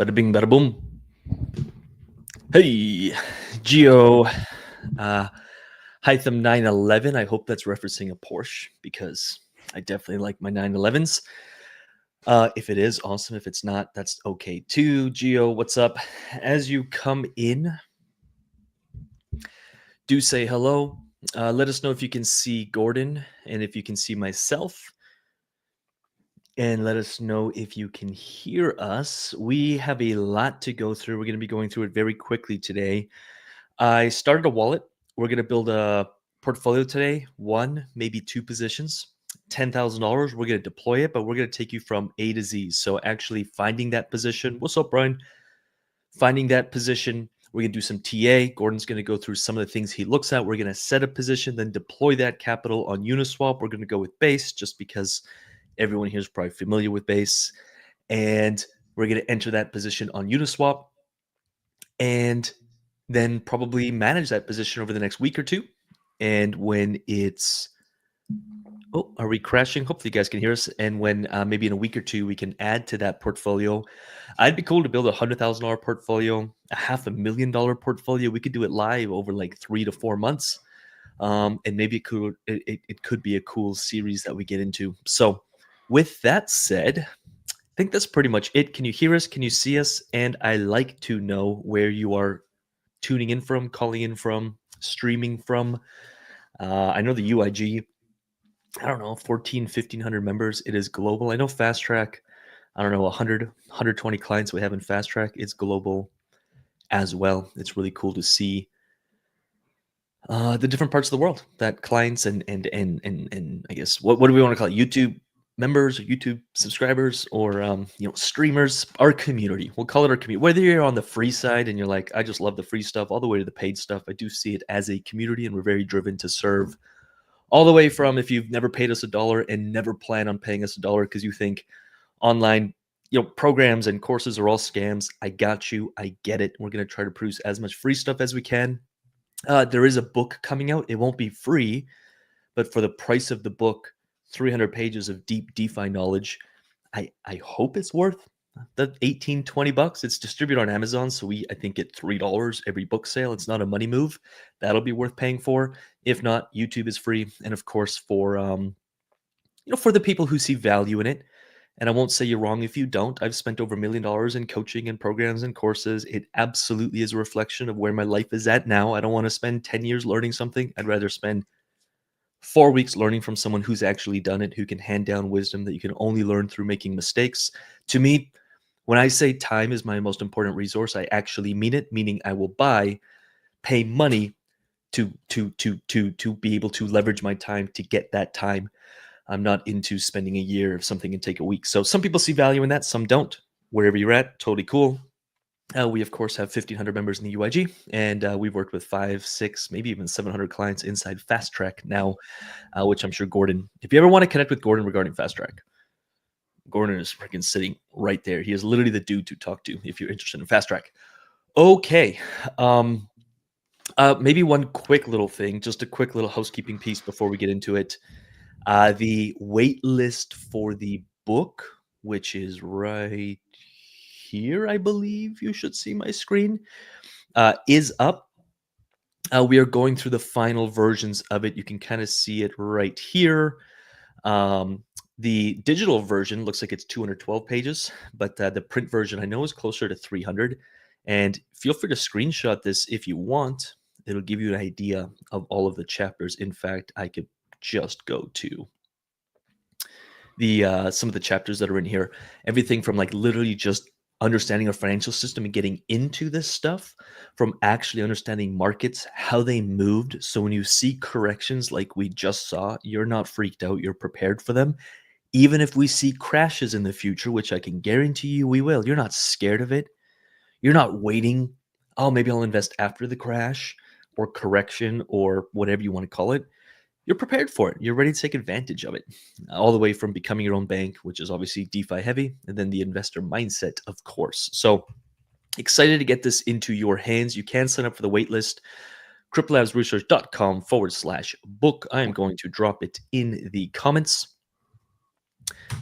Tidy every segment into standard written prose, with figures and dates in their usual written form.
Bada bing, bada boom. Hey, Geo, Hytham 911. I hope that's referencing a Porsche because I definitely like my 911s. If it is, awesome. If it's not, that's okay too. Geo, what's up? As you come in, do say hello. Let us know if you can see Gordon and if you can see myself. And let us know if you can hear us. We have a lot to go through. We're going to be going through it very quickly today. I started a wallet. We're going to build a portfolio today, one, maybe two positions, $10,000. We're going to deploy it, but we're going to take you from A to Z. So actually finding that position. What's up, Brian? Finding that position. We're going to do some TA. Gordon's going to go through some of the things he looks at. We're going to set a position, then deploy that capital on Uniswap. We're going to go with Base just because everyone here is probably familiar with Base. And we're going to enter that position on Uniswap and then probably manage that position over the next week or two. And when it's, oh, are we crashing? Hopefully you guys can hear us. And when maybe in a week or two, we can add to that portfolio. I'd be cool to build a $100,000 portfolio, a $500,000 portfolio. We could do it live over like 3 to 4 months. And maybe it could be a cool series that we get into. So with that said, I think that's pretty much it. Can you hear us? Can you see us? And I like to know where you are tuning in from, calling in from, streaming from. I know the UIG, I don't know, 1,500 members. It is global. I know Fast Track, I don't know, 120 clients we have in Fast Track. It's global as well. It's really cool to see the different parts of the world that clients and I guess what do we want to call it? YouTube members or YouTube subscribers or streamers, our community. We'll call it our community. Whether you're on the free side and you're like, I just love the free stuff, all the way to the paid stuff, I do see it as a community, and we're very driven to serve. All the way from if you've never paid us $1 and never plan on paying us $1 because you think online programs and courses are all scams. I got you. I get it. We're going to try to produce as much free stuff as we can. There is a book coming out. It won't be free, but for the price of the book, 300 pages of deep DeFi knowledge, I hope it's worth the $18-20. It's distributed on Amazon, so I think get $3 every book sale. It's not a money move. That'll be worth paying for. If not, YouTube is free, and of course for for the people who see value in it. And I won't say you're wrong if you don't. I've spent over $1 million in coaching and programs and courses. It absolutely is a reflection of where my life is at now. I don't want to spend 10 years learning something. I'd rather spend 4 weeks learning from someone who's actually done it, who can hand down wisdom that you can only learn through making mistakes. To me, when I say time is my most important resource, I actually mean it, meaning I will pay money to be able to leverage my time to get that time. I'm not into spending a year of something and take a week. So some people see value in that, some don't. Wherever you're at, totally cool. We, of course, have 1,500 members in the UIG, and we've worked with 500, 600, maybe even 700 clients inside Fast Track now, which I'm sure Gordon, if you ever want to connect with Gordon regarding Fast Track, Gordon is freaking sitting right there. He is literally the dude to talk to if you're interested in Fast Track. Okay. Maybe one quick little thing, just a quick little housekeeping piece before we get into it. The wait list for the book, which is right here, I believe you should see my screen, is up. We are going through the final versions of it. You can kind of see it right here. The digital version looks like it's 212 pages, but the print version I know is closer to 300. And feel free to screenshot this if you want. It'll give you an idea of all of the chapters. In fact, I could just go to the some of the chapters that are in here. Everything from like literally just understanding our financial system and getting into this stuff, from actually understanding markets, how they moved. So when you see corrections like we just saw, you're not freaked out, you're prepared for them. Even if we see crashes in the future, which I can guarantee you we will, you're not scared of it. You're not waiting, oh, maybe I'll invest after the crash or correction or whatever you want to call it. You're prepared for it. You're ready to take advantage of it. All the way from becoming your own bank, which is obviously DeFi heavy, and then the investor mindset, of course. So excited to get this into your hands. You can sign up for the waitlist, cryptolabsresearch.com/book. I am going to drop it in the comments.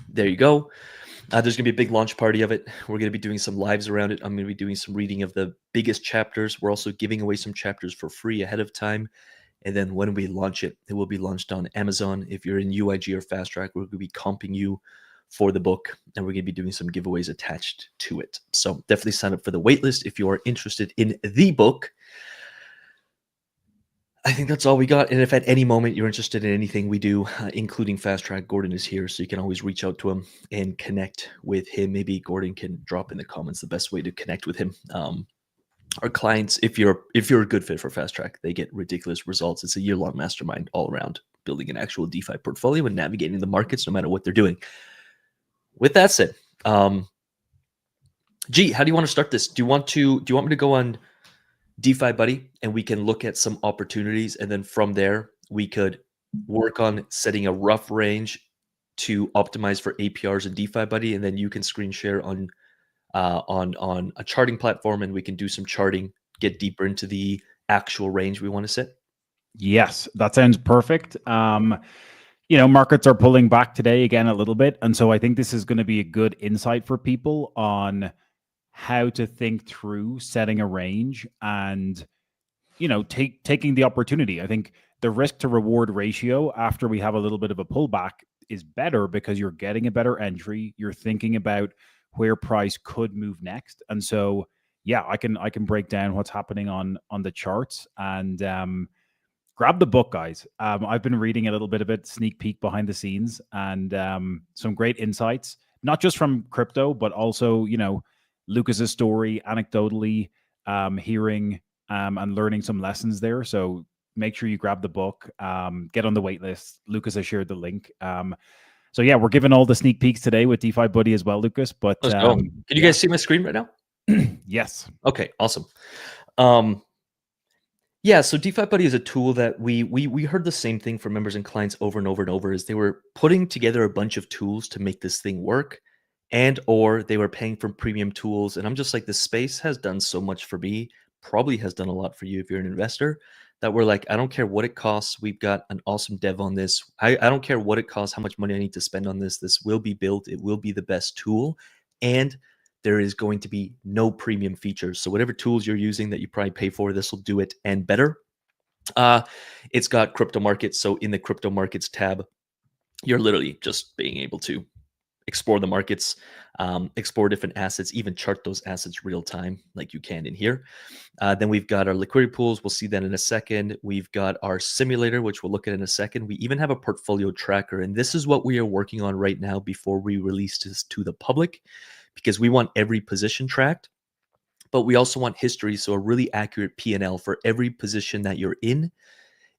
There you go. There's going to be a big launch party of it. We're going to be doing some lives around it. I'm going to be doing some reading of the biggest chapters. We're also giving away some chapters for free ahead of time. And then when we launch it, it will be launched on Amazon. If you're in UIG or Fast Track, we're going to be comping you for the book, and we're going to be doing some giveaways attached to it. So definitely sign up for the waitlist if you are interested in the book. I think that's all we got. And if at any moment you're interested in anything we do, including Fast Track, Gordon is here. So you can always reach out to him and connect with him. Maybe Gordon can drop in the comments the best way to connect with him. Our clients, if you're a good fit for Fast Track, they get ridiculous results. It's a year-long mastermind all around building an actual DeFi portfolio and navigating the markets no matter what they're doing. With that said, G, how do you want to start this? Do you want me to go on DeFi Buddy and we can look at some opportunities, and then from there we could work on setting a rough range to optimize for APRs and DeFi Buddy, and then you can screen share on a charting platform, and we can do some charting, get deeper into the actual range we want to set? Yes, that sounds perfect. Markets are pulling back today again a little bit, and so I think this is going to be a good insight for people on how to think through setting a range and taking the opportunity. I think the risk to reward ratio after we have a little bit of a pullback is better because you're getting a better entry. You're thinking about where price could move next, and so yeah, I can break down what's happening on the charts and grab the book, guys. I've been reading a little bit of it, sneak peek behind the scenes, and some great insights, not just from crypto, but also Lucas's story, anecdotally, hearing and learning some lessons there. So make sure you grab the book, get on the wait list. Lucas has shared the link. So yeah, we're giving all the sneak peeks today with DeFi Buddy as well, Lucas. But let's go. Can you guys see my screen right now? Yes. Okay, awesome. Yeah, so DeFi Buddy is a tool that we heard the same thing from members and clients over and over and over, is they were putting together a bunch of tools to make this thing work, and or they were paying for premium tools. And I'm just like, this space has done so much for me, probably has done a lot for you if you're an investor, that we're like, I don't care what it costs. We've got an awesome dev on this. I don't care what it costs, how much money I need to spend on this. This will be built. It will be the best tool. And there is going to be no premium features. So whatever tools you're using that you probably pay for, this will do it and better. It's got crypto markets. So in the crypto markets tab, you're literally just being able to explore the markets, explore different assets, even chart those assets real time like you can in here. Then we've got our liquidity pools. We'll see that in a second. We've got our simulator, which we'll look at in a second. We even have a portfolio tracker. And this is what we are working on right now before we release this to the public, because we want every position tracked, but we also want history. So a really accurate P&L for every position that you're in.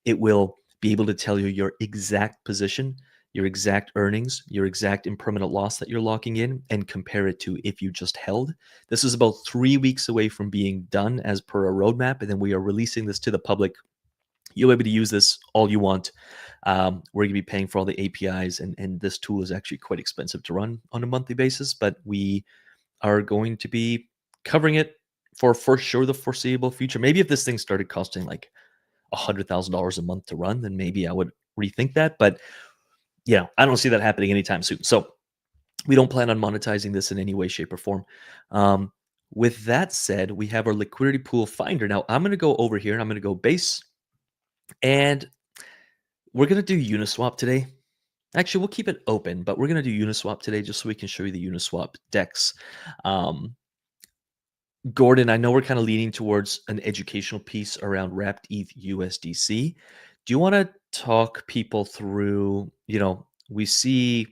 It will be able to tell you your exact position, your exact earnings, your exact impermanent loss that you're locking in, and compare it to if you just held. This is about 3 weeks away from being done as per a roadmap, and then we are releasing this to the public. You'll be able to use this all you want. We're going to be paying for all the APIs, and this tool is actually quite expensive to run on a monthly basis, but we are going to be covering it for sure the foreseeable future. Maybe if this thing started costing like $100,000 a month to run, then maybe I would rethink that. But I don't see that happening anytime soon. So we don't plan on monetizing this in any way, shape, or form. With that said, we have our liquidity pool finder. Now I'm going to go over here and I'm going to go base, and we're going to do Uniswap today. Actually, we'll keep it open, but we're going to do Uniswap today just so we can show you the Uniswap DEX. Gordon, I know we're kind of leaning towards an educational piece around wrapped ETH USDC. Do you want to talk people through, we see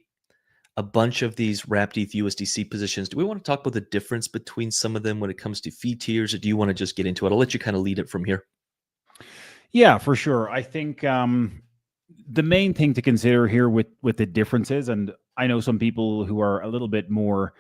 a bunch of these wrapped ETH USDC positions. Do we want to talk about the difference between some of them when it comes to fee tiers, or do you want to just get into it? I'll let you kind of lead it from here. Yeah, for sure. I think the main thing to consider here with the differences, and I know some people who are a little bit more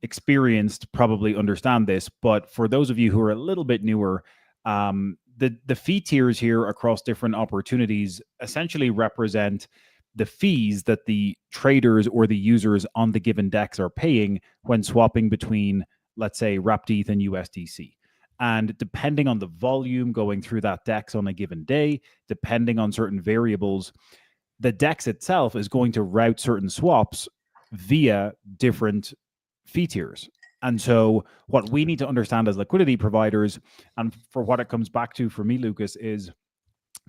experienced probably understand this, but for those of you who are a little bit newer, the fee tiers here across different opportunities essentially represent the fees that the traders or the users on the given DEX are paying when swapping between, let's say, wrapped ETH and USDC. And depending on the volume going through that DEX on a given day, depending on certain variables, the DEX itself is going to route certain swaps via different fee tiers. And so what we need to understand as liquidity providers, and for what it comes back to for me, Lucas, is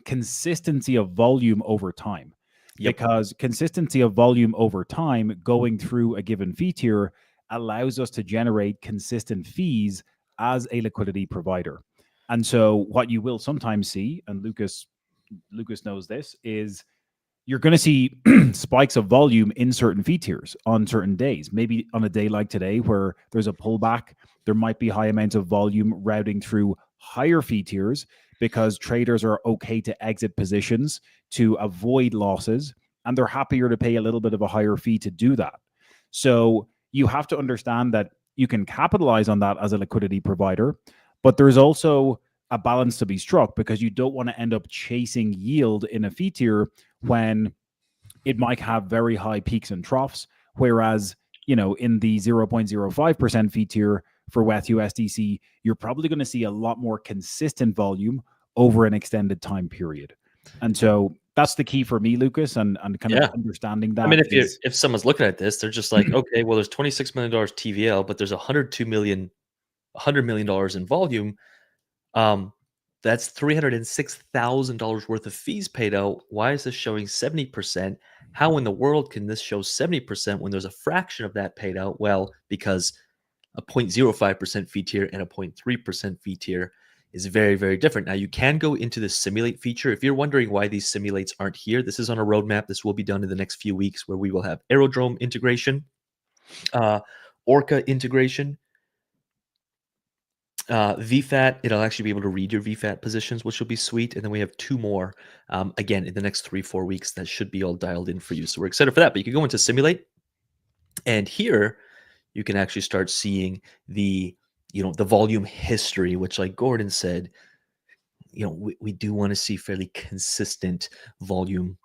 consistency of volume over time. Yep. Because consistency of volume over time going through a given fee tier allows us to generate consistent fees as a liquidity provider. And so what you will sometimes see, and Lucas knows this, is you're going to see spikes of volume in certain fee tiers on certain days. Maybe on a day like today where there's a pullback, there might be high amounts of volume routing through higher fee tiers because traders are okay to exit positions to avoid losses, and they're happier to pay a little bit of a higher fee to do that. So you have to understand that you can capitalize on that as a liquidity provider, but there's also a balance to be struck because you don't want to end up chasing yield in a fee tier when it might have very high peaks and troughs. Whereas, in the 0.05% fee tier for WETH USDC, you're probably going to see a lot more consistent volume over an extended time period. And so that's the key for me, Lucas, and kind of understanding that. I mean, if someone's looking at this, they're just like, okay, well, there's $26 million TVL, but there's $100 million in volume. That's $306,000 worth of fees paid out. Why is this showing 70%? How in the world can this show 70% when there's a fraction of that paid out? Well, because a 0.05% fee tier and a 0.3% fee tier is very, very different. Now, you can go into the simulate feature. If you're wondering why these simulates aren't here, this is on a roadmap. This will be done in the next few weeks where we will have Aerodrome integration, Orca integration, VFAT. It'll actually be able to read your VFAT positions, which will be sweet. And then we have 2 more, again, in the next 3-4 weeks that should be all dialed in for you. So we're excited for that. But you can go into simulate, and here you can actually start seeing the volume history, which, like Gordon said, we do want to see fairly consistent volume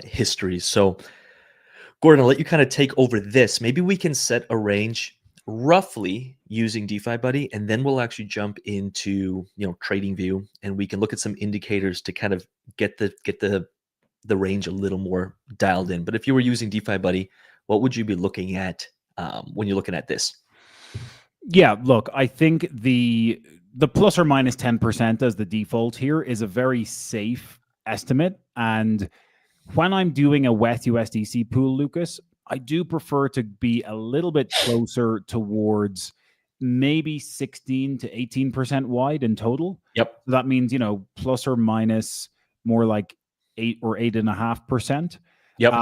history. So Gordon, I'll let you kind of take over this. Maybe we can set a range roughly using DeFi Buddy, and then we'll actually jump into trading view, and we can look at some indicators to kind of get the range a little more dialed in. But if you were using DeFi Buddy, what would you be looking at when you're looking at this? Yeah, look, I think the plus or minus 10% as the default here is a very safe estimate. And when I'm doing a WETH USDC pool, Lucas, I do prefer to be a little bit closer towards maybe 16 to 18% wide in total. Yep. So that means, plus or minus more like 8 or 8.5%. Yep.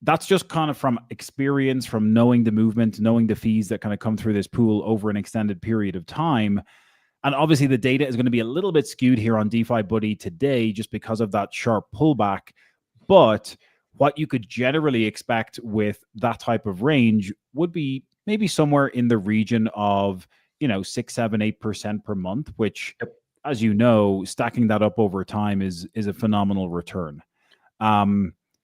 That's just kind of from experience, from knowing the movement, knowing the fees that kind of come through this pool over an extended period of time. And obviously the data is going to be a little bit skewed here on DeFi Buddy today just because of that sharp pullback. But what you could generally expect with that type of range would be maybe somewhere in the region of, 6, 7, 8% per month, which, as you know, stacking that up over time is a phenomenal return.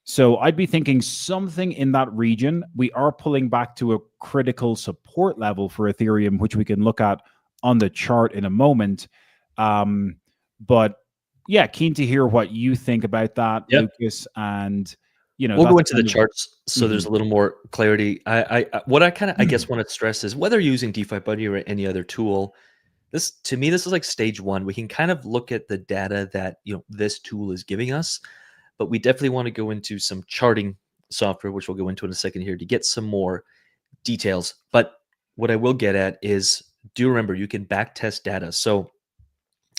So I'd be thinking something in that region. We are pulling back to a critical support level for Ethereum, which we can look at on the chart in a moment. But yeah, keen to hear what you think about that, Lucas. And we'll go into the charts so there's a little more clarity. What I kind of I guess want to stress is whether you're using DeFi Buddy or any other tool, this is like stage 1. We can kind of look at the data that this tool is giving us, but we definitely want to go into some charting software, which we'll go into in a second here, to get some more details. But what I will get at is, do remember you can backtest data. So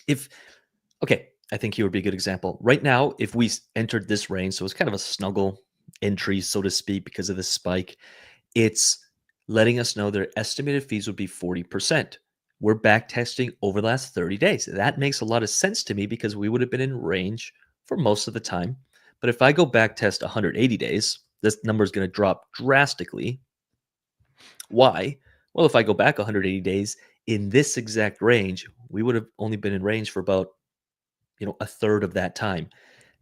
I think here would be a good example. Right now, if we entered this range, so it's kind of a snuggle entry, so to speak, because of this spike, it's letting us know their estimated fees would be 40%. We're backtesting over the last 30 days. That makes a lot of sense to me because we would have been in range for most of the time. But if I go backtest 180 days, this number is going to drop drastically. Why? Well, if I go back 180 days in this exact range, we would have only been in range for about a third of that time.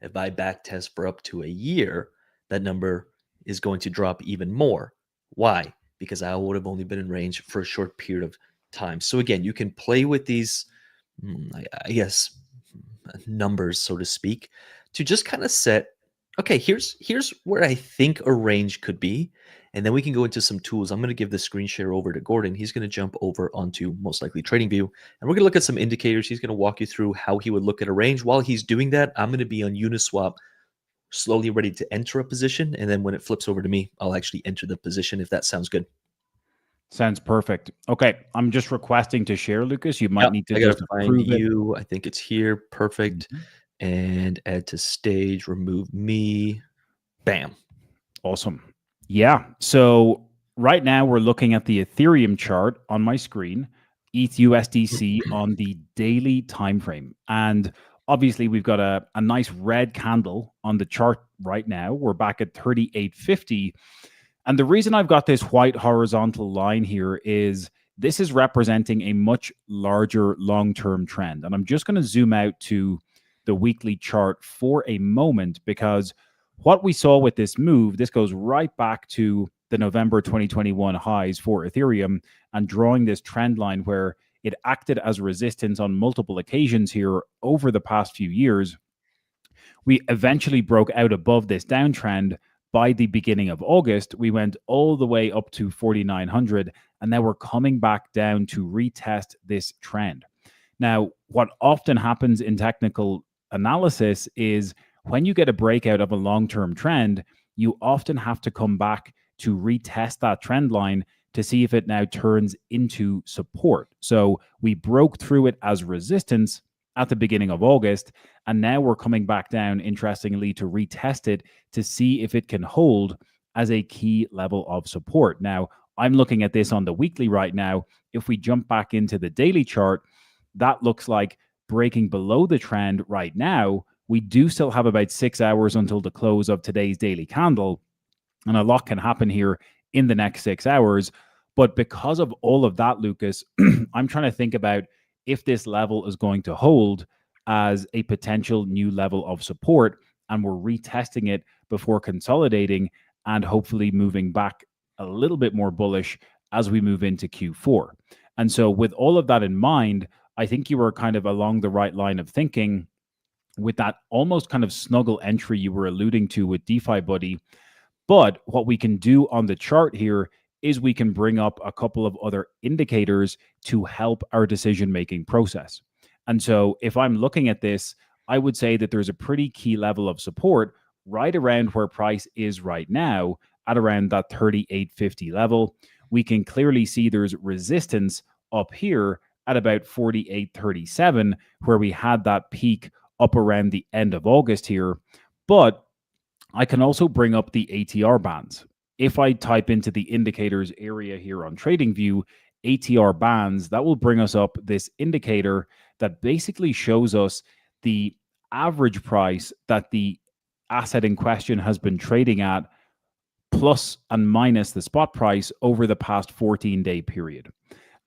If I backtest for up to a year, that number is going to drop even more. Why? Because I would have only been in range for a short period of time. So again, you can play with these, I guess, numbers, so to speak, to just kind of set, okay, here's where I think a range could be. And then we can go into some tools. I'm going to give the screen share over to Gordon. He's going to jump over onto most likely TradingView, and we're going to look at some indicators. He's going to walk you through how he would look at a range. While he's doing that, I'm going to be on Uniswap, slowly ready to enter a position. And then when it flips over to me, I'll actually enter the position, if that sounds good. Sounds perfect. Okay, I'm just requesting to share, Lucas. You might need to I just gotta find approve it. you. I think it's here. Perfect. Mhm. And add to stage, remove me. Bam. Awesome. Yeah. So right now we're looking at the Ethereum chart on my screen, ETH USDC on the daily time frame. And obviously we've got a nice red candle on the chart right now. We're back at 38.50. And the reason I've got this white horizontal line here is this is representing a much larger long-term trend. And I'm just going to zoom out to the weekly chart for a moment, because what we saw with this move, this goes right back to the November 2021 highs for Ethereum, and drawing this trend line where it acted as resistance on multiple occasions here over the past few years. We eventually broke out above this downtrend. By the beginning of August, we went all the way up to 4,900, and now we're coming back down to retest this trend. Now, what often happens in technical analysis is when you get a breakout of a long-term trend, you often have to come back to retest that trend line to see if it now turns into support. So we broke through it as resistance at the beginning of August, and now we're coming back down, interestingly, to retest it to see if it can hold as a key level of support. Now, I'm looking at this on the weekly right now. If we jump back into the daily chart, that looks like breaking below the trend right now. We do still have about 6 hours until the close of today's daily candle, and a lot can happen here in the next 6 hours. But because of all of that, Lucas, I'm trying to think about if this level is going to hold as a potential new level of support, and we're retesting it before consolidating and hopefully moving back a little bit more bullish as we move into Q4. And so with all of that in mind, I think you were kind of along the right line of thinking with that almost kind of snuggle entry you were alluding to with DeFi Buddy. But what we can do on the chart here is we can bring up a couple of other indicators to help our decision-making process. And so if I'm looking at this, I would say that there's a pretty key level of support right around where price is right now at around that 38.50 level. We can clearly see there's resistance up here at about 48.37, where we had that peak up around the end of August here. But I can also bring up the ATR bands. If I type into the indicators area here on TradingView, ATR bands, that will bring us up this indicator that basically shows us the average price that the asset in question has been trading at, plus and minus the spot price over the past 14-day period.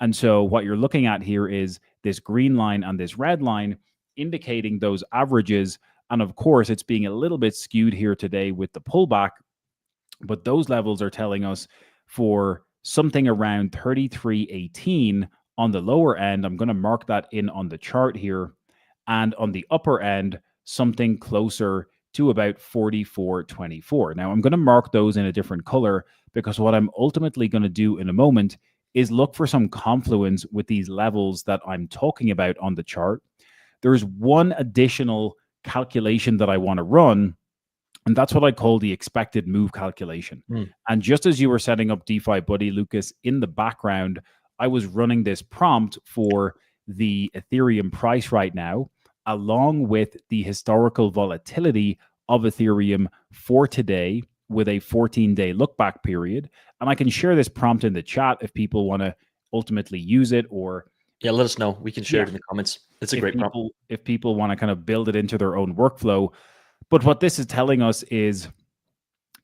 And so what you're looking at here is this green line and this red line indicating those averages. And of course, it's being a little bit skewed here today with the pullback, but those levels are telling us for something around 33.18 on the lower end. I'm going to mark that in on the chart here. And on the upper end, something closer to about 44.24. Now, I'm going to mark those in a different color because what I'm ultimately going to do in a moment is look for some confluence with these levels that I'm talking about on the chart. There's one additional calculation that I want to run, and that's what I call the expected move calculation. And just as you were setting up DeFi Buddy, Lucas, in the background, I was running this prompt for the Ethereum price right now, along with the historical volatility of Ethereum for today with a 14-day look back period. And I can share this prompt in the chat if people want to ultimately use it, or let us know. We can share it in the comments. It's a great prompt. If people want to kind of build it into their own workflow. But what this is telling us is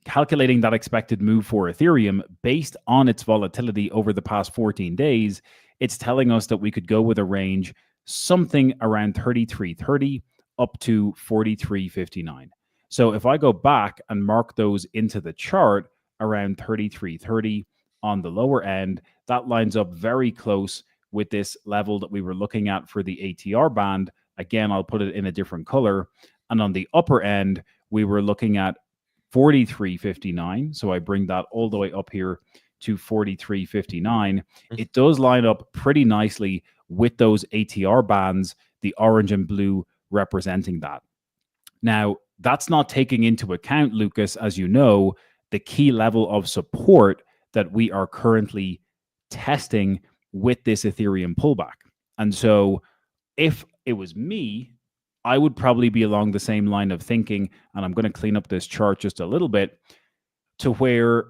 calculating that expected move for Ethereum based on its volatility over the past 14 days. It's telling us that we could go with a range something around 33.30 up to 43.59. So if I go back and mark those into the chart around 33.30 on the lower end, that lines up very close with this level that we were looking at for the ATR band. Again, I'll put it in a different color. And on the upper end, we were looking at 43.59. So I bring that all the way up here to 43.59. Mhm. It does line up pretty nicely with those ATR bands, the orange and blue representing that. Now, that's not taking into account, Lucas, as you know, the key level of support that we are currently testing with this Ethereum pullback. And so if it was me, I would probably be along the same line of thinking, and I'm going to clean up this chart just a little bit, to where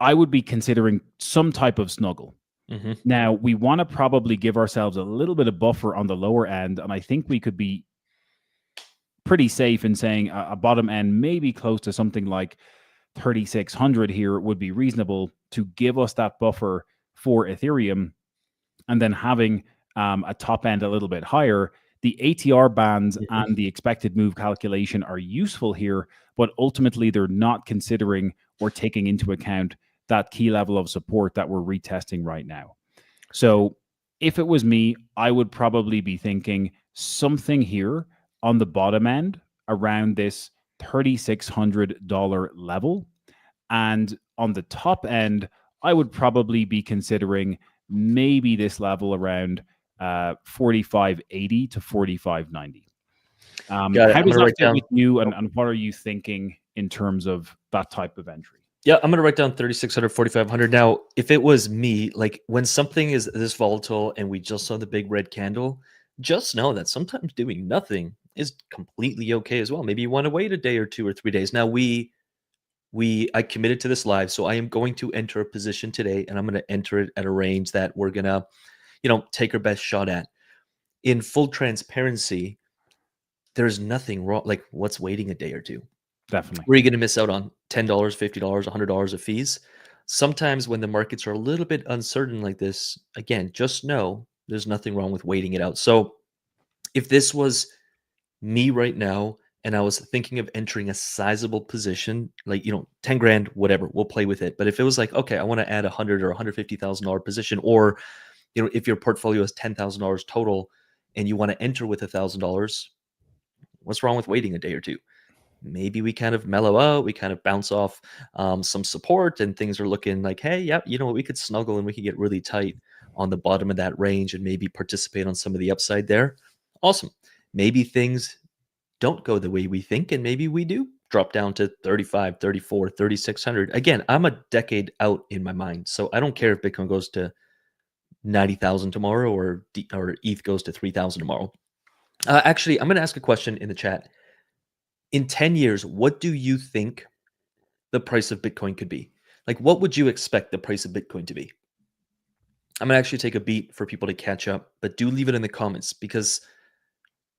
I would be considering some type of snuggle. Mhm. Now, we want to probably give ourselves a little bit of buffer on the lower end, and I think we could be pretty safe in saying a bottom end, maybe close to something like 3,600 here would be reasonable to give us that buffer for Ethereum, and then having a top end a little bit higher. The ATR bands Mhm. and the expected move calculation are useful here, but ultimately they're not considering or taking into account that key level of support that we're retesting right now. So if it was me, I would probably be thinking something here on the bottom end around this $3,600 level. And on the top end, I would probably be considering maybe this level around 45.80 to 45.90. Got it. How I'm does gonna that write fit with down. you, Oh, and what are you thinking in terms of that type of entry? yeah, I'm gonna write down 3,600, 4,500. Now, if it was me, like when something is this volatile and we just saw the big red candle, just know that sometimes doing nothing is completely okay as well. Maybe you want to wait a day or 2 or 3 days. Now I committed to this live, so I am going to enter a position today, and I'm going to enter it at a range that we're gonna, take our best shot at. In full transparency, there's nothing wrong. Like, what's waiting a day or two? Definitely. Where are you gonna miss out on $10, $50, $100 of fees? Sometimes when the markets are a little bit uncertain like this, again, just know there's nothing wrong with waiting it out. So if this was me right now and I was thinking of entering a sizable position, like 10 grand, whatever, we'll play with it. But if it was like, okay, I want to add 100 or $150,000 position, or if your portfolio is $10,000 total and you want to enter with $1,000, what's wrong with waiting a day or two? Maybe we kind of mellow out, we kind of bounce off some support, and things are looking like, hey, yep, you know what, we could snuggle and we could get really tight on the bottom of that range and maybe participate on some of the upside there. Awesome. Maybe things don't go the way we think, and maybe we do drop down to 35, 34, 3,600. Again, I'm a decade out in my mind, so I don't care if Bitcoin goes to 90,000 tomorrow or ETH goes to 3,000 tomorrow. Actually, I'm going to ask a question in the chat. In 10 years, what do you think the price of Bitcoin could be? Like, what would you expect the price of Bitcoin to be? I'm going to actually take a beat for people to catch up, but do leave it in the comments, because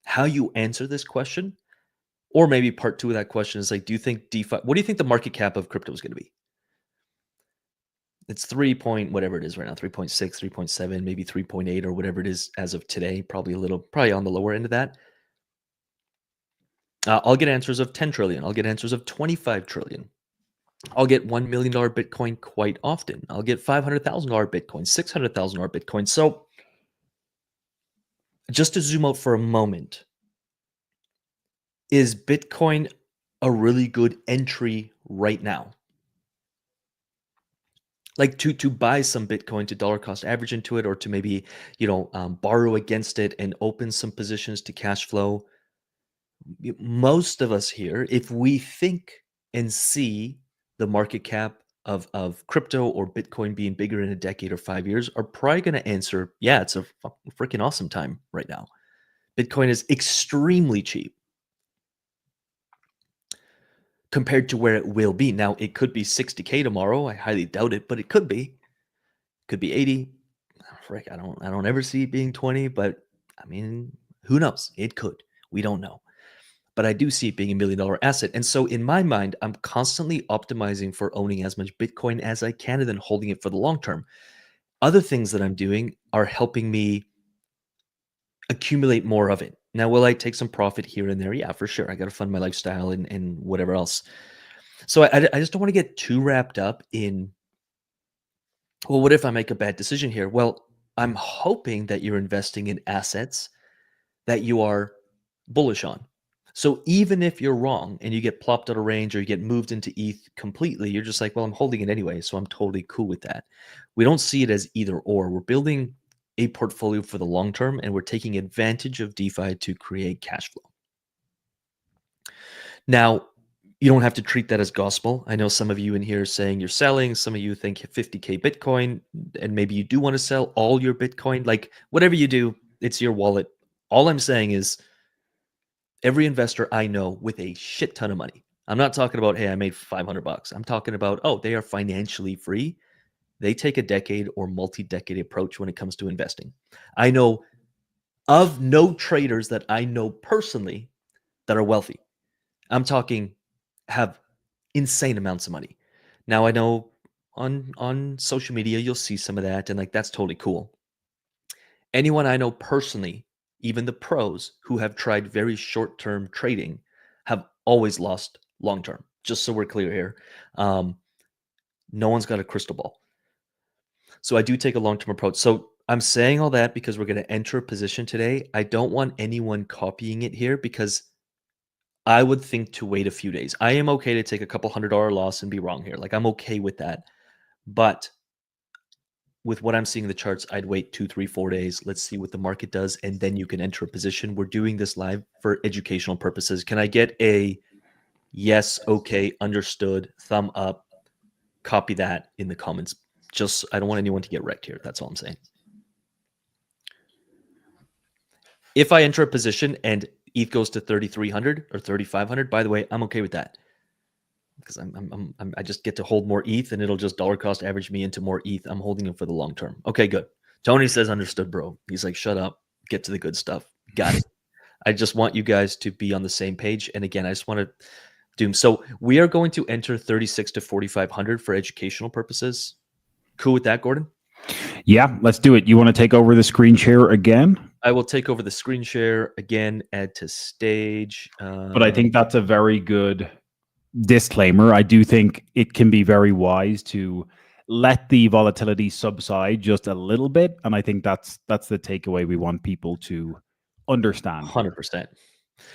how you answer this question, or maybe part two of that question is like, do you think DeFi, what do you think the market cap of crypto is going to be? It's 3 point, whatever it is right now, 3.6, 3.7, maybe 3.8 or whatever it is as of today, probably on the lower end of that. I'll get answers of 10 trillion. I'll get answers of 25 trillion. I'll get $1 million Bitcoin quite often. I'll get $500,000 Bitcoin, $600,000 Bitcoin. So just to zoom out for a moment, is Bitcoin a really good entry right now? Like to buy some Bitcoin, to dollar cost average into it, or to maybe borrow against it and open some positions to cash flow. Most of us here, if we think and see the market cap of crypto or Bitcoin being bigger in a decade or 5 years, are probably going to answer, yeah, it's a freaking awesome time right now. Bitcoin is extremely cheap compared to where it will be. Now, it could be 60K tomorrow. I highly doubt it, but it could be. Could be 80. Frick, I don't ever see it being 20, but I mean, who knows? It could. We don't know. But I do see it being $1 million asset. And so in my mind, I'm constantly optimizing for owning as much Bitcoin as I can and then holding it for the long term. Other things that I'm doing are helping me accumulate more of it. Now, will I take some profit here and there? Yeah, for sure. I got to fund my lifestyle and whatever else. So I just don't want to get too wrapped up in, well, what if I make a bad decision here? Well, I'm hoping that you're investing in assets that you are bullish on. So even if you're wrong and you get plopped out of range or you get moved into ETH completely, you're just like, well, I'm holding it anyway, so I'm totally cool with that. We don't see it as either or. We're building a portfolio for the long term, and we're taking advantage of DeFi to create cash flow. Now, you don't have to treat that as gospel. I know some of you in here are saying you're selling. Some of you think 50K Bitcoin, and maybe you do want to sell all your Bitcoin. Like, whatever you do, it's your wallet. All I'm saying is every investor I know with a shit ton of money. I'm not talking about, hey, I made $500. I'm talking about, oh, they are financially free. They take a decade or multi-decade approach when it comes to investing. I know of no traders that I know personally that are wealthy. I'm talking have insane amounts of money. Now I know on social media you'll see some of that, and like that's totally cool. Anyone I know personally, even the pros who have tried very short-term trading, have always lost long-term. Just so we're clear here, no one's got a crystal ball. So I do take a long-term approach. So I'm saying all that because we're going to enter a position today. I don't want anyone copying it here because I would think to wait a few days. I am okay to take a couple $100 loss and be wrong here. Like I'm okay with that. But with what I'm seeing in the charts, I'd wait 2, 3, 4 days. Let's see what the market does. And then you can enter a position. We're doing this live for educational purposes. Can I get a yes, okay, understood, thumb up, copy that in the comments? Just, I don't want anyone to get wrecked here. That's all I'm saying. If I enter a position and ETH goes to 3,300 or 3,500, by the way, I'm okay with that because I just get to hold more ETH and it'll just dollar cost average me into more ETH. I'm holding it for the long term. Okay, good. Tony says understood, bro. He's like, shut up, get to the good stuff. Got it. I just want you guys to be on the same page. And again, I just want to do so. We are going to enter 36 to 4,500 for educational purposes. Cool with that, Gordon? Yeah, let's do it. You want to take over the screen share again? I will take over the screen share again, add to stage. But I think that's a very good disclaimer. I do think it can be very wise to let the volatility subside just a little bit, and I think that's the takeaway we want people to understand. 100%.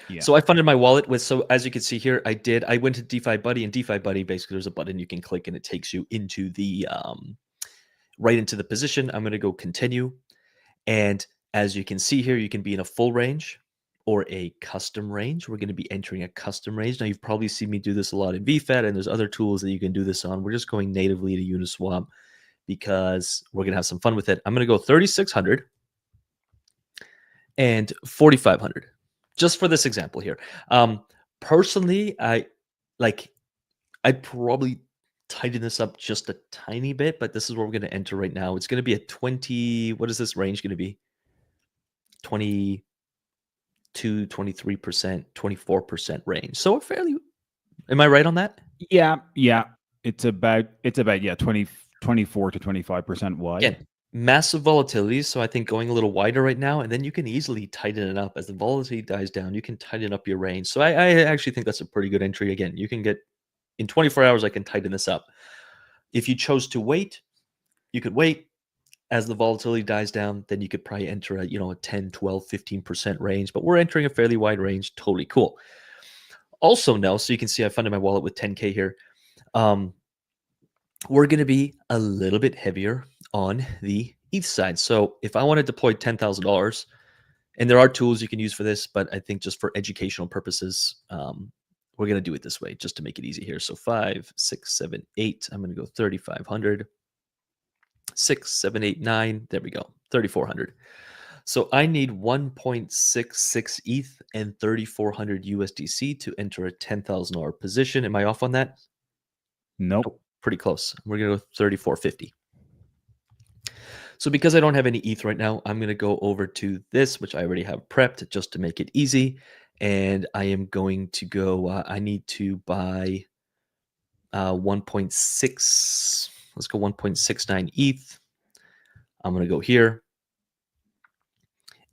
Yeah. So I funded my wallet with, so as you can see here, I went to DeFi Buddy, and DeFi Buddy, basically there's a button you can click and it takes you into the, right into the position. I'm going to go continue. And as you can see here, you can be in a full range or a custom range. We're going to be entering a custom range. Now you've probably seen me do this a lot in VFET, and there's other tools that you can do this on. We're just going natively to Uniswap because we're going to have some fun with it. I'm going to go 3,600 and 4,500 just for this example here. Personally, I'd probably tighten this up just a tiny bit, but this is where we're going to enter right now. It's going to be a 20, what is this range going to be? 22, 23%, 24% range. So a fairly, am I right on that? Yeah. It's about 24 to 25% wide. Again, massive volatility. So I think going a little wider right now, and then you can easily tighten it up as the volatility dies down. You can tighten up your range. So I actually think that's a pretty good entry. Again, you can get in 24 hours, I can tighten this up. If you chose to wait, you could wait. As the volatility dies down, then you could probably enter a 10, 12, 15% range, but we're entering a fairly wide range. Totally cool. Also now, so you can see I funded my wallet with 10K here. We're going to be a little bit heavier on the ETH side. So if I want to deploy $10,000, and there are tools you can use for this, but I think just for educational purposes, we're going to do it this way just to make it easy here. So 5, 6, 7, 8. I'm going to go 3,500. 6, 7, 8, 9. There we go. 3,400. So I need 1.66 ETH and 3,400 USDC to enter a $10,000 position. Am I off on that? Nope. Oh, pretty close. We're going to go 3,450. So because I don't have any ETH right now, I'm going to go over to this, which I already have prepped just to make it easy. And I am going to go, I need to buy 1.6, let's go 1.69 ETH. I'm going to go here.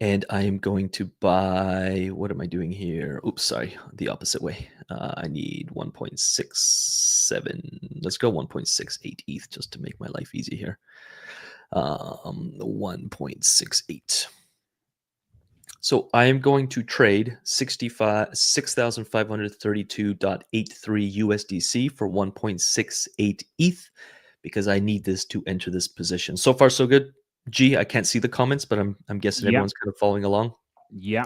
And I am going to buy, what am I doing here? Oops, sorry, the opposite way. I need 1.67. Let's go 1.68 ETH just to make my life easy here. 1.68. So I am going to trade 6,532.83 USDC for 1.68 ETH because I need this to enter this position. So far, so good. G, I can't see the comments, but I'm guessing Yeah, everyone's kind of following along. yeah.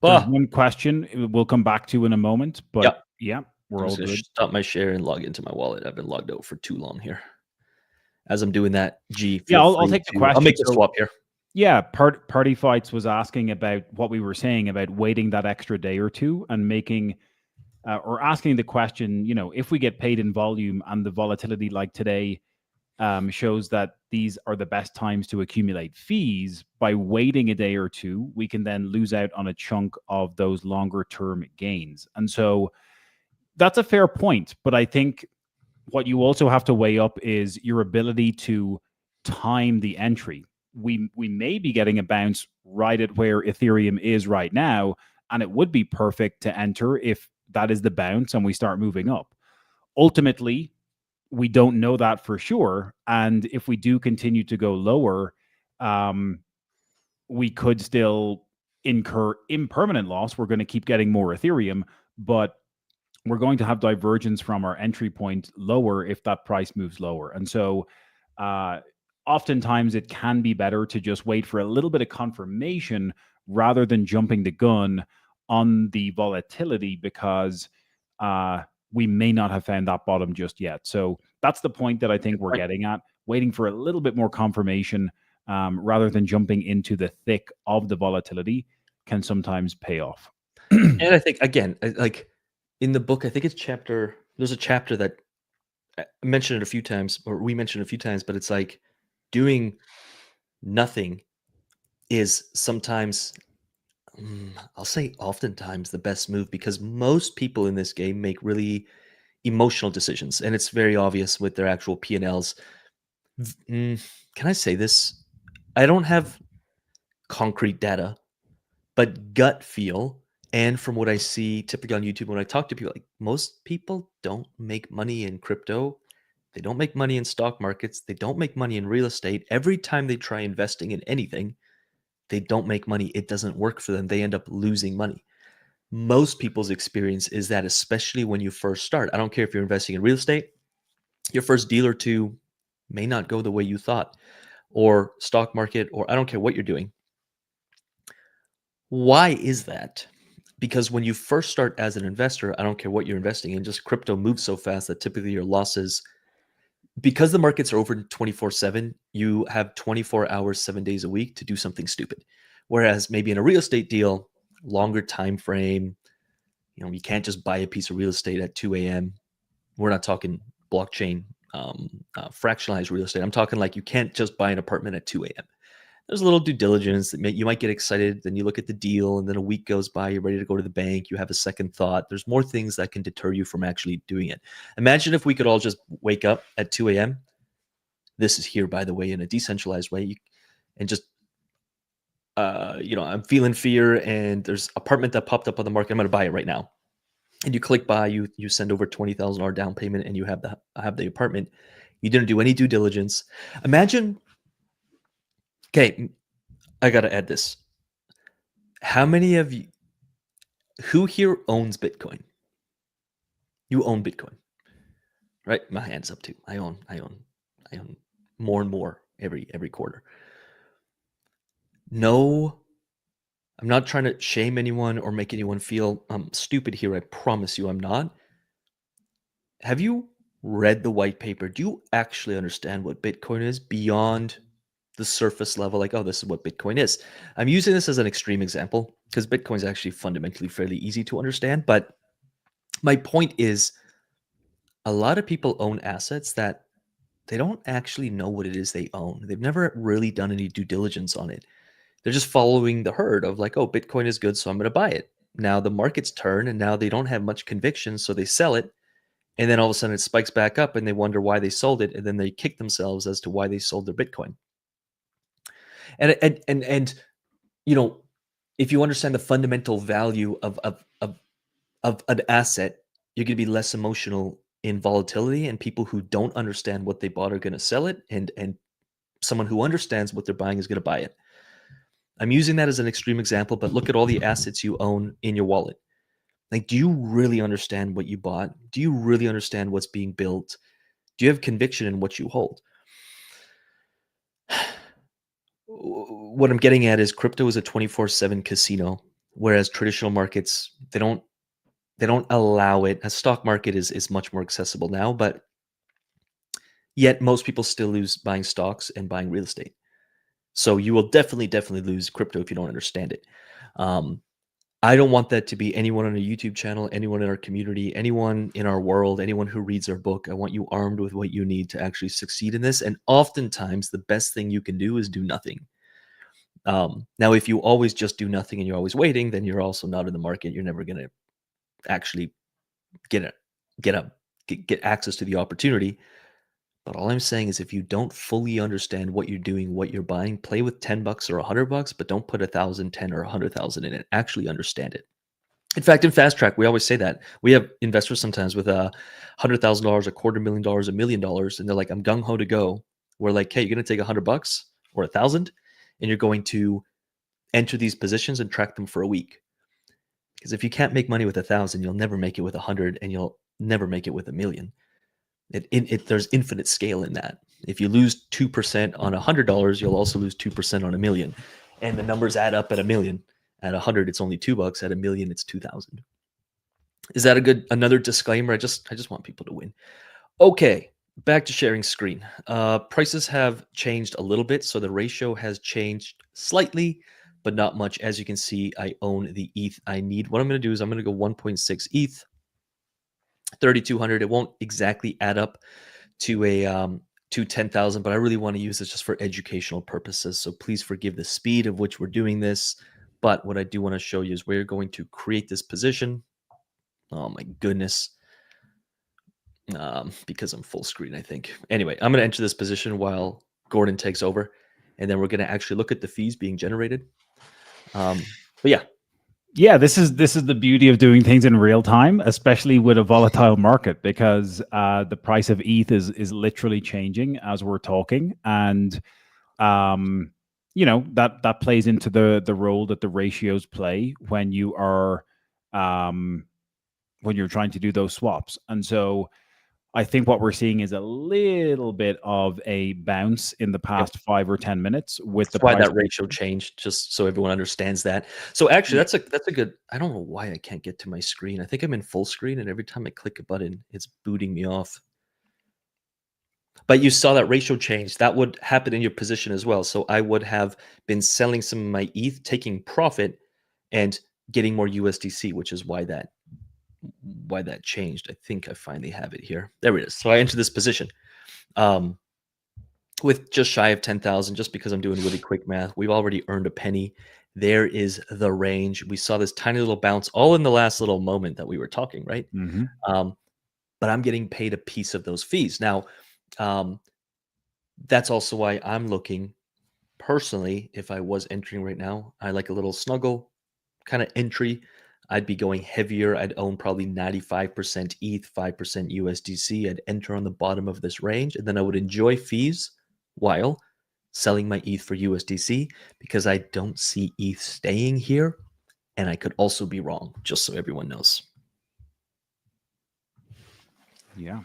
There's Ah, one question we'll come back to in a moment, yeah. but yeah, we're I'm all just gonna good. stop my share and log into my wallet. I've been logged out for too long here. As I'm doing that, G, Yeah, feel I'll free take the to. I'll question. make a So swap here. yeah, Party Fights was asking about what we were saying about waiting that extra day or two and making or asking the question, if we get paid in volume and the volatility like today shows that these are the best times to accumulate fees, by waiting a day or two, we can then lose out on a chunk of those longer term gains. And so that's a fair point. But I think what you also have to weigh up is your ability to time the entry. We may be getting a bounce right at where Ethereum is right now, and it would be perfect to enter if that is the bounce and we start moving up. Ultimately, we don't know that for sure, and if we do continue to go lower, um, we could still incur impermanent loss. We're going to keep getting more Ethereum, but we're going to have divergence from our entry point lower if that price moves lower. And so uh, oftentimes it can be better to just wait for a little bit of confirmation rather than jumping the gun on the volatility, because we may not have found that bottom just yet. So that's the point that I think Good we're point. getting at, waiting for a little bit more confirmation rather than jumping into the thick of the volatility can sometimes pay off. And I think again, like in the book, I think it's chapter. There's a chapter that I mentioned it a few times, or we mentioned it a few times, but it's like doing nothing is sometimes, I'll say oftentimes, the best move because most people in this game make really emotional decisions, and it's very obvious with their actual P&Ls. Can I say this? I don't have concrete data, but gut feel, and from what I see typically on YouTube when I talk to people, like most people don't make money in crypto. They don't make money in stock markets. They don't make money in real estate. Every time they try investing in anything, they don't make money. It doesn't work for them. They end up losing money. Most people's experience is that, especially when you first start. I don't care if you're investing in real estate, your first deal or two may not go the way you thought, or stock market, or I don't care what you're doing. Why is that? Because when you first start as an investor, I don't care what you're investing in, just crypto moves so fast that typically your losses, because the markets are over 24/7, you have 24 hours, 7 days a week to do something stupid. Whereas maybe in a real estate deal, longer time frame, you can't just buy a piece of real estate at 2 a.m. We're not talking blockchain, fractionalized real estate. I'm talking like you can't just buy an apartment at 2 a.m. There's a little due diligence that you might get excited. Then you look at the deal, and then a week goes by. You're ready to go to the bank. You have a second thought. There's more things that can deter you from actually doing it. Imagine if we could all just wake up at 2 a.m. This is here, by the way, in a decentralized way, and just I'm feeling fear, and there's apartment that popped up on the market. I'm going to buy it right now. And you click buy. You send over $20,000 down payment, and you have the apartment. You didn't do any due diligence. Imagine. Okay, I got to add this. How many of you? Who here owns Bitcoin? You own Bitcoin, right? My hand's up too. I own more and more every quarter. No, I'm not trying to shame anyone or make anyone feel stupid here. I promise you, I'm not. Have you read the white paper? Do you actually understand what Bitcoin is beyond the surface level? Like, oh, this is what Bitcoin is. I'm using this as an extreme example because Bitcoin is actually fundamentally fairly easy to understand. But my point is, a lot of people own assets that they don't actually know what it is they own. They've never really done any due diligence on it. They're just following the herd of like, oh, Bitcoin is good, so I'm going to buy it. Now the markets turn and now they don't have much conviction, so they sell it. And then all of a sudden it spikes back up and they wonder why they sold it. And then they kick themselves as to why they sold their Bitcoin. And you know, if you understand the fundamental value of an asset, you're going to be less emotional in volatility, and people who don't understand what they bought are going to sell it, and someone who understands what they're buying is going to buy it. I'm using that as an extreme example, but look at all the assets you own in your wallet. Like, do you really understand what you bought? Do you really understand what's being built? Do you have conviction in what you hold? What I'm getting at is crypto is a 24/7 casino, whereas traditional markets, they don't allow it. A stock market is much more accessible now, but yet most people still lose buying stocks and buying real estate. So you will definitely lose crypto if you don't understand it. Um, I don't want that to be anyone on a YouTube channel, anyone in our community, anyone in our world, anyone who reads our book. I want you armed with what you need to actually succeed in this. And oftentimes, the best thing you can do is do nothing. Now, if you always just do nothing and you're always waiting, then you're also not in the market. You're never going to actually get a, get access to the opportunity. But all I'm saying is, if you don't fully understand what you're doing, what you're buying, play with $10 or $100, but don't put 1,000, 10, or 100,000 in it. Actually understand it. In fact, in Fast Track, we always say that we have investors sometimes with $100,000, $250,000, $1,000,000, and they're like, "I'm gung ho to go." We're like, "Hey, you're going to take $100 or 1,000, and you're going to enter these positions and track them for a week. Because if you can't make money with 1,000, you'll never make it with 100, and you'll never make it with 1,000,000. There's infinite scale in that. If you lose 2% on $100, you'll also lose 2% on 1,000,000, and the numbers add up at 1,000,000. At 100, it's only $2. At 1,000,000, it's 2,000. Is that another disclaimer? I just want people to win. Okay, back to sharing screen. Prices have changed a little bit, so the ratio has changed slightly, but not much. As you can see, I own the ETH I need. What I'm going to do is I'm going to go 1.6 ETH, 3,200. It won't exactly add up to to 10,000, but I really want to use this just for educational purposes. So please forgive the speed of which we're doing this. But what I do want to show you is we're going to create this position. Oh my goodness. Because I'm full screen, I think. Anyway, I'm going to enter this position while Gordon takes over, and then we're going to actually look at the fees being generated. But yeah. Yeah, this is the beauty of doing things in real time, especially with a volatile market, because the price of ETH is literally changing as we're talking, and that plays into the role that the ratios play when you are when you're trying to do those swaps. And so I think what we're seeing is a little bit of a bounce in the past 5 or 10 minutes with the That's why price. that ratio changed, just so everyone understands that. So actually, that's a good. I don't know why I can't get to my screen. I think I'm in full screen, and every time I click a button, it's booting me off. But you saw that ratio change. That would happen in your position as well. So I would have been selling some of my ETH, taking profit, and getting more USDC, which is why that changed. I think I finally have it here. There it is. So I entered this position with just shy of 10,000, just because I'm doing really quick math. We've already earned a penny. There is the range. We saw this tiny little bounce all in the last little moment that we were talking, right? But I'm getting paid a piece of those fees. Now, that's also why I'm looking personally. If I was entering right now, I like a little snuggle kind of entry. I'd be going heavier. I'd own probably 95% ETH, 5% USDC. I'd enter on the bottom of this range, and then I would enjoy fees while selling my ETH for USDC, because I don't see ETH staying here, and I could also be wrong, just so everyone knows. Yeah.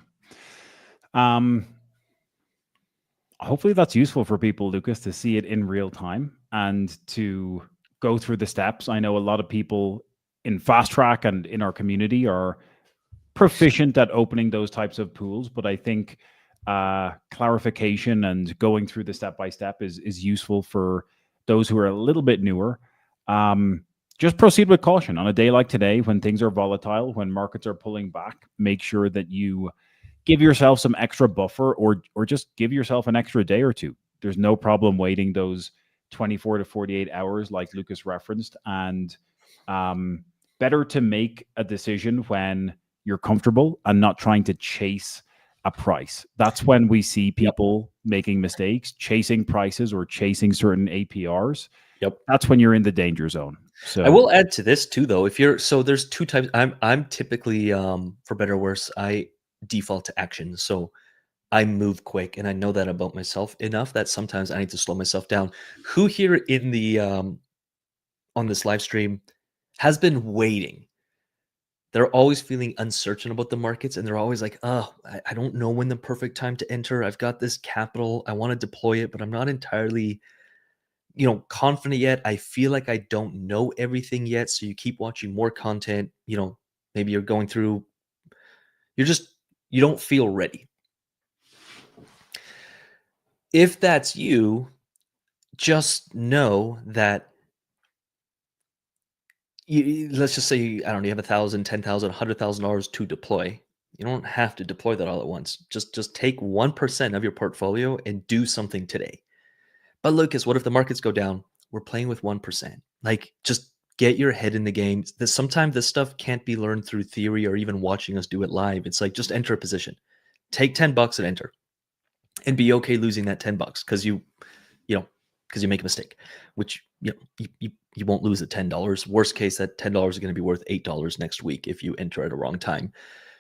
Hopefully that's useful for people, Lucas, to see it in real time and to go through the steps. I know a lot of people in Fast Track and in our community are proficient at opening those types of pools, but I think clarification and going through the step by step is useful for those who are a little bit newer. Just proceed with caution on a day like today, when things are volatile, when markets are pulling back. Make sure that you give yourself some extra buffer, or just give yourself an extra day or two. There's no problem waiting those 24 to 48 hours like Lucas referenced, and better to make a decision when you're comfortable and not trying to chase a price. That's when we see people making mistakes, chasing prices or chasing certain APRs. That's when you're in the danger zone. So I will add to this too, though. So there's two types. I'm typically, for better or worse, I default to action. So I move quick, and I know that about myself enough that sometimes I need to slow myself down. Who here in the on this live stream has been waiting. They're always feeling uncertain about the markets, and they're always like, "Oh, I don't know when the perfect time to enter. I've got this capital. I want to deploy it, but I'm not entirely, confident yet. I feel like I don't know everything yet." So you keep watching more content. Maybe you're going through. You don't feel ready. If that's you, just know that let's just say, I don't know, you have 1,000, 10,000, $100,000 to deploy. You don't have to deploy that all at once. Just take 1% of your portfolio and do something today. But Lucas, what if the markets go down? We're playing with 1%. Like, just get your head in the game. Sometimes this stuff can't be learned through theory or even watching us do it live. It's like, just enter a position. Take $10 and enter, and be okay losing that $10 because you know, because you make a mistake, which you won't lose the $10. Worst case, that $10 is going to be worth $8 next week if you enter at a wrong time.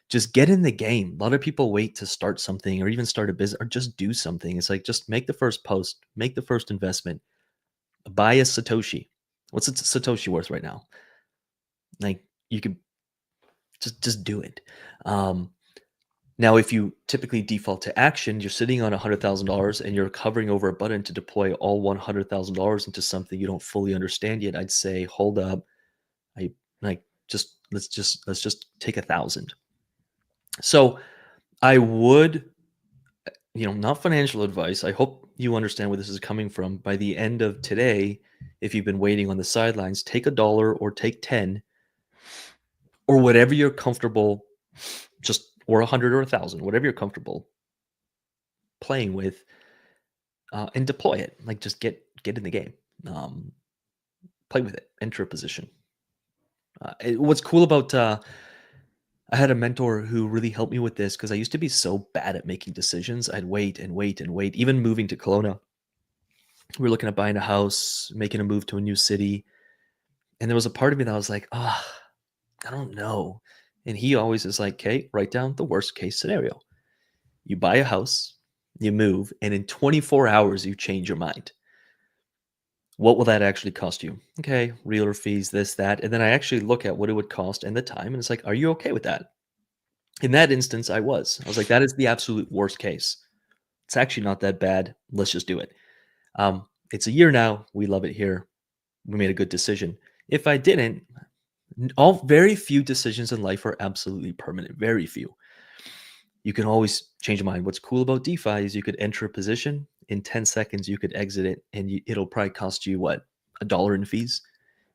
Just get in the game. A lot of people wait to start something or even start a business or just do something. It's like, just make the first post, make the first investment, buy a Satoshi. What's a Satoshi worth right now? Like, you could just do it. Now, if you typically default to action, you're sitting on $100,000 and you're hovering over a button to deploy all $100,000 into something you don't fully understand yet. I'd say, hold up. I like let's just take 1,000. So I would, not financial advice. I hope you understand where this is coming from. By the end of today, if you've been waiting on the sidelines, take $1 or take 10 or whatever you're comfortable, or 100 or 1,000, whatever you're comfortable playing with, and deploy it. Like, just get in the game, play with it, enter a position. What's cool about I had a mentor who really helped me with this because I used to be so bad at making decisions. I'd wait and wait and wait. Even moving to Kelowna, we were looking at buying a house, making a move to a new city, and there was a part of me that was like, I don't know. And he always is like, "Okay, write down the worst case scenario. You buy a house, you move, and in 24 hours you change your mind. What will that actually cost you?" Okay, realtor fees, this, that. And then I actually look at what it would cost and the time. And it's like, are you okay with that? In that instance, I was. I was like, that is the absolute worst case. It's actually not that bad. Let's just do it. It's a year now. We love it here. We made a good decision. If I didn't, very few decisions in life are absolutely permanent. Very few. You can always change your mind. What's cool about DeFi is you could enter a position in 10 seconds, you could exit it, and it'll probably cost you what, $1 in fees.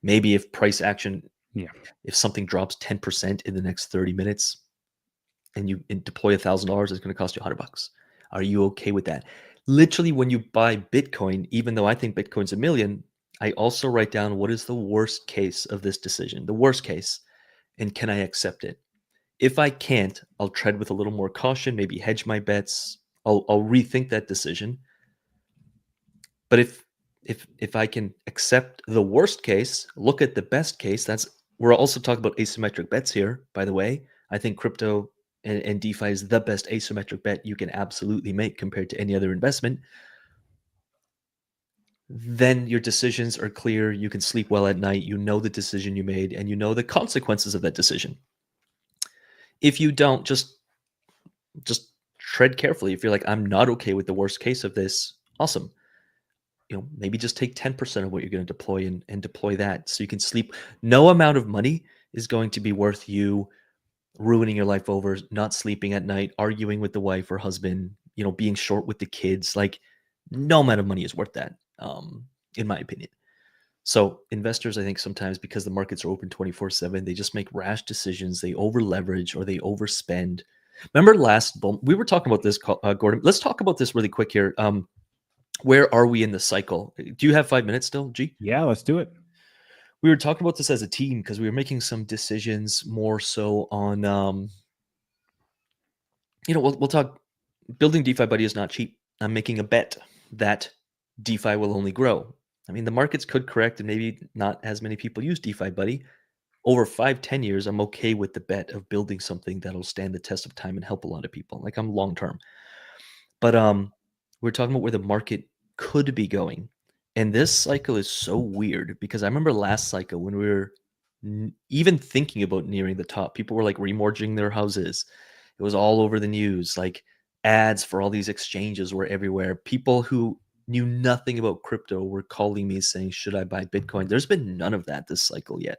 Maybe if price action, Yeah. if something drops 10% in the next 30 minutes, and you deploy $1,000, it's going to cost you $100. Are you okay with that? Literally, when you buy Bitcoin, even though I think Bitcoin's a million, I also write down what is the worst case of this decision, the worst case, and can I accept it? If I can't, I'll tread with a little more caution, maybe hedge my bets. I'll rethink that decision. But if I can accept the worst case, look at the best case. We're also talking about asymmetric bets here, by the way. I think crypto and DeFi is the best asymmetric bet you can absolutely make compared to any other investment. Then your decisions are clear. You can sleep well at night. You know the decision you made, and you know the consequences of that decision. If you don't, just tread carefully. If you're like, I'm not okay with the worst case of this, awesome. Maybe just take 10% of what you're going to deploy and deploy that so you can sleep. No amount of money is going to be worth you ruining your life over, not sleeping at night, arguing with the wife or husband, being short with the kids. Like, no amount of money is worth that, in my opinion. So investors, I think sometimes because the markets are open 24/7, they just make rash decisions. They over leverage or they overspend. Remember last bull, we were talking about this, Gordon. Let's talk about this really quick here. Where are we in the cycle? Do you have 5 minutes still, G? Yeah, let's do it. We were talking about this as a team because we were making some decisions more so on, we'll talk. Building DeFi Buddy is not cheap. I'm making a bet that DeFi will only grow. I mean, the markets could correct and maybe not as many people use DeFi Buddy. Over 5-10 years, I'm okay with the bet of building something that'll stand the test of time and help a lot of people. Like, I'm long term. But we're talking about where the market could be going. And this cycle is so weird because I remember last cycle when we were even thinking about nearing the top, people were like remortgaging their houses. It was all over the news. Like ads for all these exchanges were everywhere. People who knew nothing about crypto were calling me saying, should I buy Bitcoin? There's been none of that this cycle yet.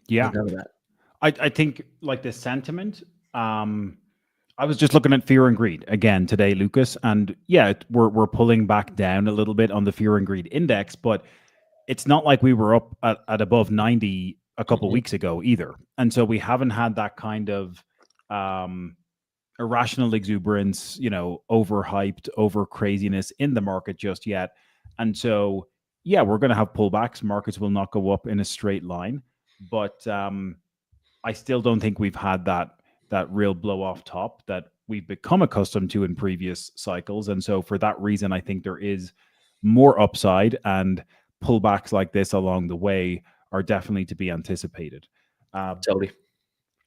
Yeah. None of that. I think like the sentiment, I was just looking at fear and greed again today, Lucas, and yeah, we're pulling back down a little bit on the fear and greed index, but it's not like we were up at above 90 a couple Mhm. weeks ago either. And so we haven't had that kind of um, irrational exuberance, overhyped, over craziness in the market just yet. And so, yeah, we're going to have pullbacks. Markets will not go up in a straight line, but I still don't think we've had that real blow off top that we've become accustomed to in previous cycles. And so for that reason, I think there is more upside, and pullbacks like this along the way are definitely to be anticipated. Uh, Totally.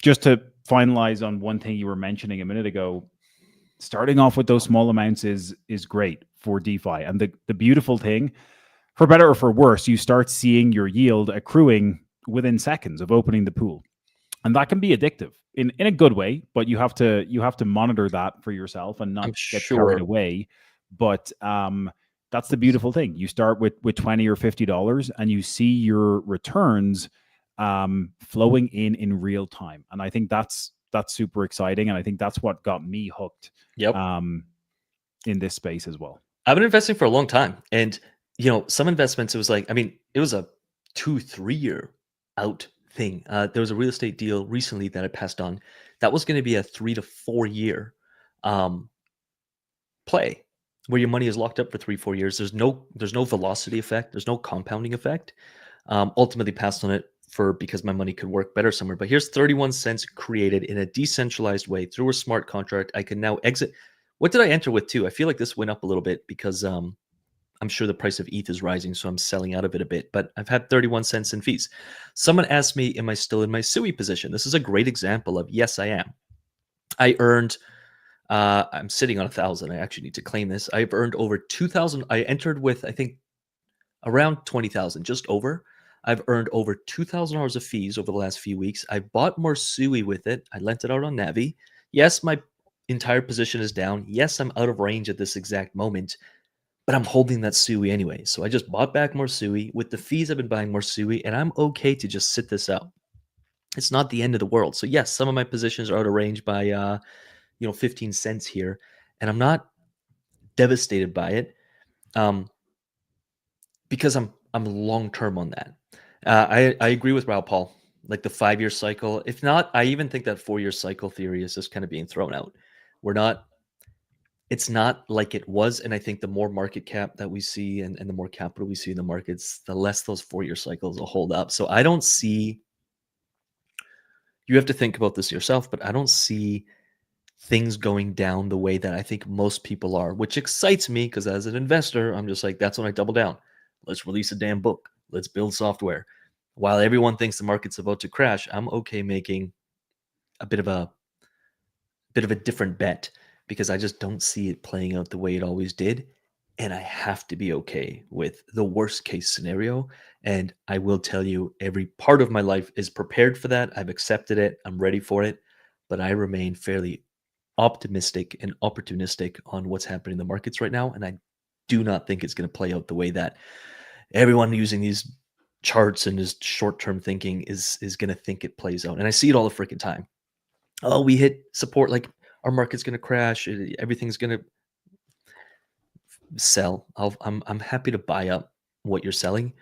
just to finalize on one thing you were mentioning a minute ago, starting off with those small amounts is great for DeFi. And the beautiful thing, for better or for worse, you start seeing your yield accruing within seconds of opening the pool. And that can be addictive in a good way, but you have to monitor that for yourself and not I'm get carried sure. away. But that's the beautiful thing. You start with $20 or $50, and you see your returns flowing in real time. And I think that's super exciting, and I think that's what got me hooked Yep. um, in this space as well. I've been investing for a long time. And, some investments, it was like, I mean, it was a 2-3 year out thing. There was a real estate deal recently that I passed on. That was going to be a 3 to 4 year um, play where your money is locked up for 3-4 years. There's no velocity effect. There's no compounding effect. Ultimately passed on it because my money could work better somewhere. But here's 31 cents created in a decentralized way through a smart contract. I can now exit. What did I enter with too? I feel like this went up a little bit because I'm sure the price of ETH is rising, so I'm selling out of it a bit. But I've had 31 cents in fees. Someone asked me, am I still in my SUI position? This is a great example of yes, I am. I earned I'm sitting on 1,000. I actually need to claim this. I've earned over 2,000. I entered with, I think, around 20,000, just over. I've earned over $2,000 of fees over the last few weeks. I bought more SUI with it. I lent it out on Navi. Yes, my entire position is down. Yes, I'm out of range at this exact moment, but I'm holding that SUI anyway. So I just bought back more SUI. With the fees, I've been buying more SUI, and I'm okay to just sit this out. It's not the end of the world. So yes, some of my positions are out of range by 15 cents here, and I'm not devastated by it because I'm long term on that. I agree with Raul Paul. Like the 5 year cycle. If not, I even think that 4 year cycle theory is just kind of being thrown out. We're not. It's not like it was, and I think the more market cap that we see and the more capital we see in the markets, the less those 4 year cycles will hold up. So I don't see. You have to think about this yourself, but I don't see things going down the way that I think most people are, which excites me because as an investor, I'm just like, that's when I double down. Let's release a damn book. Let's build software. While everyone thinks the market's about to crash, I'm okay making a bit of a different bet because I just don't see it playing out the way it always did. And I have to be okay with the worst case scenario. And I will tell you, every part of my life is prepared for that. I've accepted it. I'm ready for it. But I remain fairly optimistic and opportunistic on what's happening in the markets right now. And I do not think it's going to play out the way that everyone using these charts and this short-term thinking is going to think it plays out. And I see it all the freaking time. Oh, we hit support, like our market's going to crash. Everything's going to sell. I'm happy to buy up what you're selling.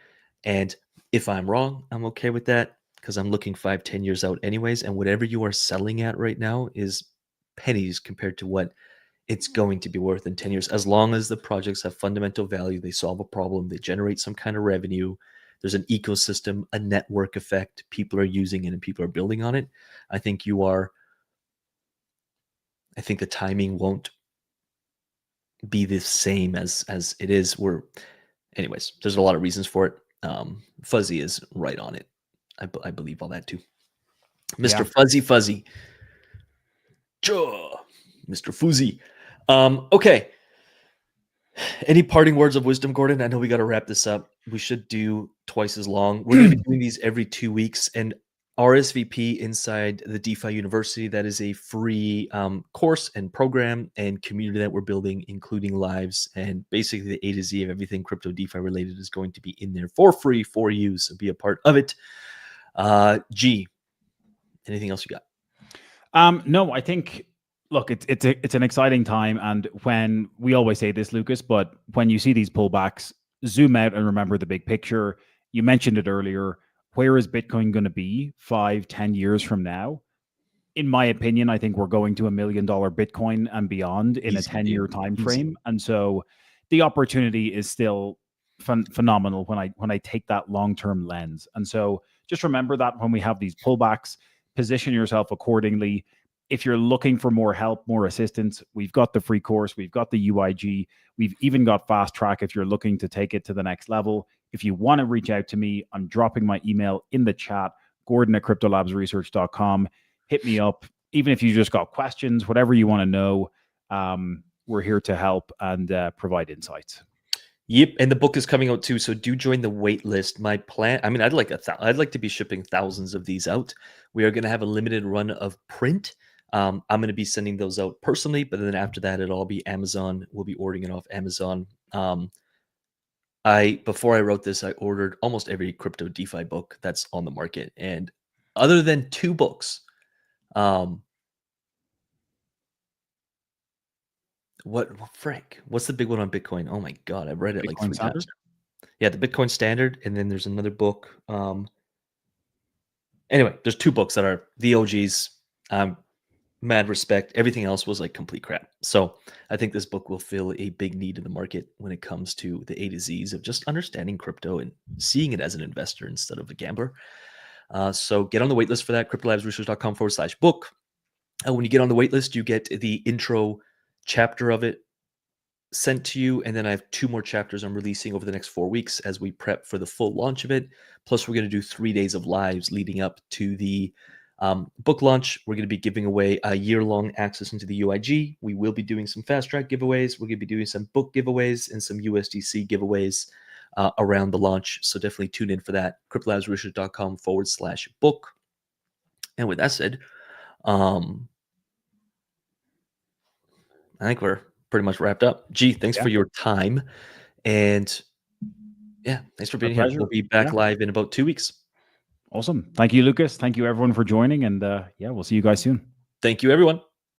And if I'm wrong, I'm okay with that because I'm looking 5-10 years out anyways. And whatever you are selling at right now is pennies compared to what it's going to be worth in 10 years. As long as the projects have fundamental value, they solve a problem, they generate some kind of revenue, there's an ecosystem, a network effect, people are using it and people are building on it. I think the timing won't be the same as it is. Anyways, there's a lot of reasons for it. Fuzzy is right on it. I believe all that too. Mr. Yeah. Fuzzy. Mr. Fuzzy. Okay. Any parting words of wisdom, Gordon? I know we got to wrap this up. We should do twice as long. We're going to be doing these every 2 weeks, and RSVP inside the DeFi University. That is a free course and program and community that we're building, including lives and basically the A to Z of everything crypto DeFi related is going to be in there for free for you. So be a part of it. G, anything else you got? No, I think, look, it's an exciting time. And when we always say this, Lucas, but when you see these pullbacks, zoom out and remember the big picture. You mentioned it earlier. Where is Bitcoin going to be 5-10 years from now? In my opinion, I think we're going to $1 million Bitcoin and beyond in a 10-year time frame. And so the opportunity is still phenomenal when I take that long-term lens. And so just remember that when we have these pullbacks, position yourself accordingly. If you're looking for more help, more assistance, we've got the free course, we've got the UIG, we've even got Fast Track if you're looking to take it to the next level. If you want to reach out to me, I'm dropping my email in the chat, gordon@cryptolabsresearch.com. Hit me up. Even if you just got questions, whatever you want to know, we're here to help and provide insights. Yep, and the book is coming out too, so do join the wait list. My plan, I mean, I'd like to be shipping thousands of these out. We are going to have a limited run of print. I'm going to be sending those out personally, but then after that, it'll all be Amazon. We'll be ordering it off Amazon. Before I wrote this, I ordered almost every crypto DeFi book that's on the market, and other than 2 books, what's the big one on Bitcoin? Oh my God, I've read it like 3 times. Yeah, the Bitcoin Standard, and then there's another book. Anyway, there's 2 books that are the OGs. Mad respect. Everything else was like complete crap. So I think this book will fill a big need in the market when it comes to the A to Zs of just understanding crypto and seeing it as an investor instead of a gambler. So get on the waitlist for that, cryptolabsresearch.com/book. When you get on the waitlist, you get the intro chapter of it sent to you, and then I have 2 more chapters I'm releasing over the next 4 weeks as we prep for the full launch of it. Plus, we're going to do 3 days of lives leading up to the book launch. We're going to be giving away a year-long access into the UIG. We will be doing some fast track giveaways. We're going to be doing some book giveaways and some USDC giveaways around the launch. So definitely tune in for that. cryptolabsresearch.com/book. And with that said, I think we're pretty much wrapped up. G, thanks for your time. And yeah, thanks for being here. We'll be back live in about 2 weeks. Awesome. Thank you, Lucas. Thank you, everyone, for joining. And yeah, we'll see you guys soon. Thank you, everyone.